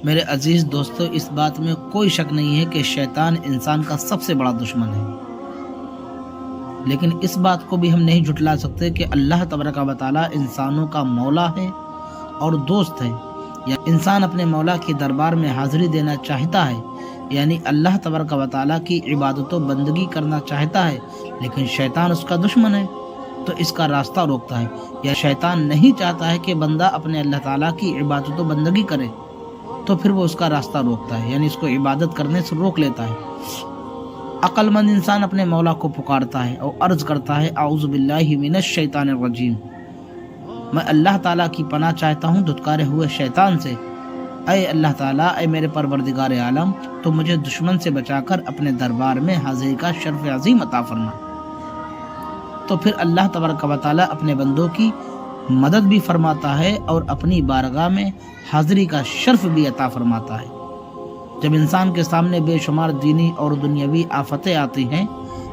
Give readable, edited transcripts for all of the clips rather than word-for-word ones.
میرے عزیز دوستو، اس بات میں کوئی شک نہیں ہے کہ شیطان انسان کا سب سے بڑا دشمن ہے، لیکن اس بات کو بھی ہم نہیں جھٹلا سکتے کہ اللہ تبارک و تعالیٰ انسانوں کا مولا ہے اور دوست ہے۔ یا انسان اپنے مولا کے دربار میں حاضری دینا چاہتا ہے، یعنی اللہ تبارک و تعالیٰ کی عبادت و بندگی کرنا چاہتا ہے، لیکن شیطان اس کا دشمن ہے تو اس کا راستہ روکتا ہے۔ یا شیطان نہیں چاہتا ہے کہ بندہ اپنے اللہ تعالیٰ کی عبادت و بندگی کرے تو پھر وہ اس کا راستہ روکتا ہے، یعنی اس کو عبادت کرنے سے روک لیتا ہے۔ عقل مند انسان اپنے مولا کو پکارتا ہے اور عرض کرتا ہے اعوذ باللہ من الشیطان الرجیم، میں اللہ تعالیٰ کی پناہ چاہتا ہوں دھتکارے ہوئے شیطان سے۔ اے اللہ تعالیٰ، اے میرے پروردگار عالم، تو مجھے دشمن سے بچا کر اپنے دربار میں حاضری کا شرف عظیم عطا فرما۔ تو پھر اللہ تبارک و تعالیٰ اپنے بندوں کی مدد بھی فرماتا ہے اور اپنی بارگاہ میں حاضری کا شرف بھی عطا فرماتا ہے۔ جب انسان کے سامنے بے شمار دینی اور دنیاوی آفتیں آتی ہیں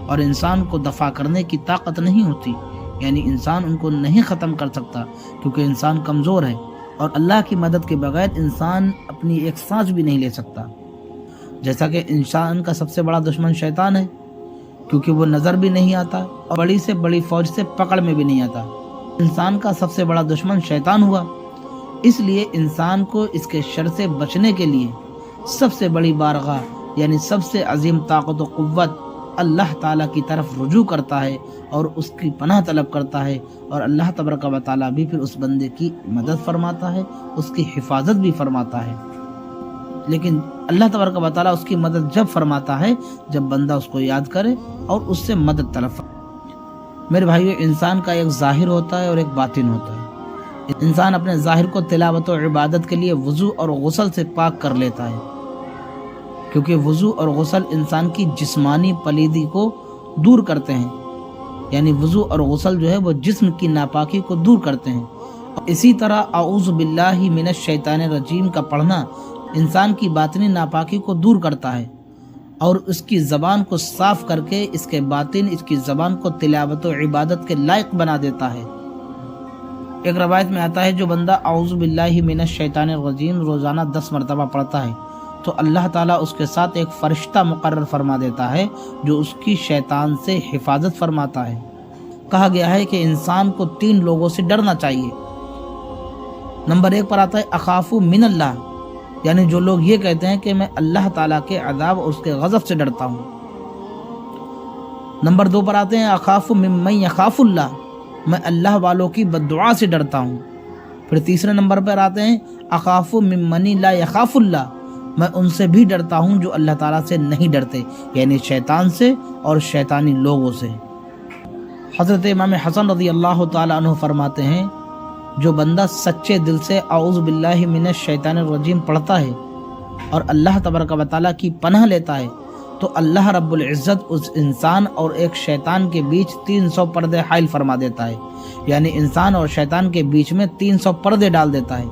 اور انسان کو دفع کرنے کی طاقت نہیں ہوتی، یعنی انسان ان کو نہیں ختم کر سکتا کیونکہ انسان کمزور ہے، اور اللہ کی مدد کے بغیر انسان اپنی ایک سانس بھی نہیں لے سکتا۔ جیسا کہ انسان کا سب سے بڑا دشمن شیطان ہے، کیونکہ وہ نظر بھی نہیں آتا اور بڑی سے بڑی فوج سے پکڑ میں بھی نہیں آتا۔ انسان کا سب سے بڑا دشمن شیطان ہوا، اس لیے انسان کو اس کے شر سے بچنے کے لیے سب سے بڑی بارگاہ، یعنی سب سے عظیم طاقت و قوت اللہ تعالیٰ کی طرف رجوع کرتا ہے اور اس کی پناہ طلب کرتا ہے، اور اللہ تبارک و تعالیٰ بھی پھر اس بندے کی مدد فرماتا ہے، اس کی حفاظت بھی فرماتا ہے۔ لیکن اللہ تبارک و تعالیٰ اس کی مدد جب فرماتا ہے جب بندہ اس کو یاد کرے اور اس سے مدد طلب فرمائے۔ میرے بھائیو، انسان کا ایک ظاہر ہوتا ہے اور ایک باطن ہوتا ہے۔ انسان اپنے ظاہر کو تلاوت و عبادت کے لیے وضو اور غسل سے پاک کر لیتا ہے، کیونکہ وضو اور غسل انسان کی جسمانی پلیدی کو دور کرتے ہیں، یعنی وضو اور غسل جو ہے وہ جسم کی ناپاکی کو دور کرتے ہیں۔ اسی طرح اعوذ باللہ من الشیطان الرجیم کا پڑھنا انسان کی باطنی ناپاکی کو دور کرتا ہے اور اس کی زبان کو صاف کر کے اس کے باطن، اس کی زبان کو تلاوت و عبادت کے لائق بنا دیتا ہے۔ ایک روایت میں آتا ہے جو بندہ اعوذ باللہ من الشیطان الرجیم روزانہ 10 مرتبہ پڑھتا ہے تو اللہ تعالیٰ اس کے ساتھ ایک فرشتہ مقرر فرما دیتا ہے جو اس کی شیطان سے حفاظت فرماتا ہے۔ کہا گیا ہے کہ انسان کو 3 لوگوں سے ڈرنا چاہیے۔ نمبر 1 پر آتا ہے اخاف من اللہ، یعنی جو لوگ یہ کہتے ہیں کہ میں اللہ تعالیٰ کے عذاب اور اس کے غضب سے ڈرتا ہوں۔ نمبر 2 پر آتے ہیں اخاف ممن یخاف اللہ، میں اللہ والوں کی بد دعا سے ڈرتا ہوں۔ پھر تیسرے نمبر پر آتے ہیں اخاف ممن لا یخاف اللہ، میں ان سے بھی ڈرتا ہوں جو اللہ تعالیٰ سے نہیں ڈرتے، یعنی شیطان سے اور شیطانی لوگوں سے۔ حضرت امام حسن رضی اللہ تعالیٰ عنہ فرماتے ہیں جو بندہ سچے دل سے اعوذ باللہ من الشیطان الرجیم پڑھتا ہے اور اللہ تبارک و تعالیٰ کی پناہ لیتا ہے تو اللہ رب العزت اس انسان اور ایک شیطان کے بیچ 300 پردے حائل فرما دیتا ہے، یعنی انسان اور شیطان کے بیچ میں 300 پردے ڈال دیتا ہے،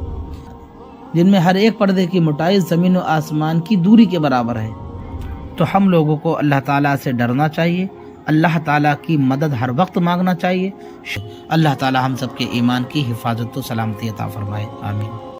جن میں ہر ایک پردے کی موٹائی زمین و آسمان کی دوری کے برابر ہے۔ تو ہم لوگوں کو اللہ تعالیٰ سے ڈرنا چاہیے، اللہ تعالیٰ کی مدد ہر وقت مانگنا چاہیے۔ اللہ تعالیٰ ہم سب کے ایمان کی حفاظت و سلامتی عطا فرمائے، آمین۔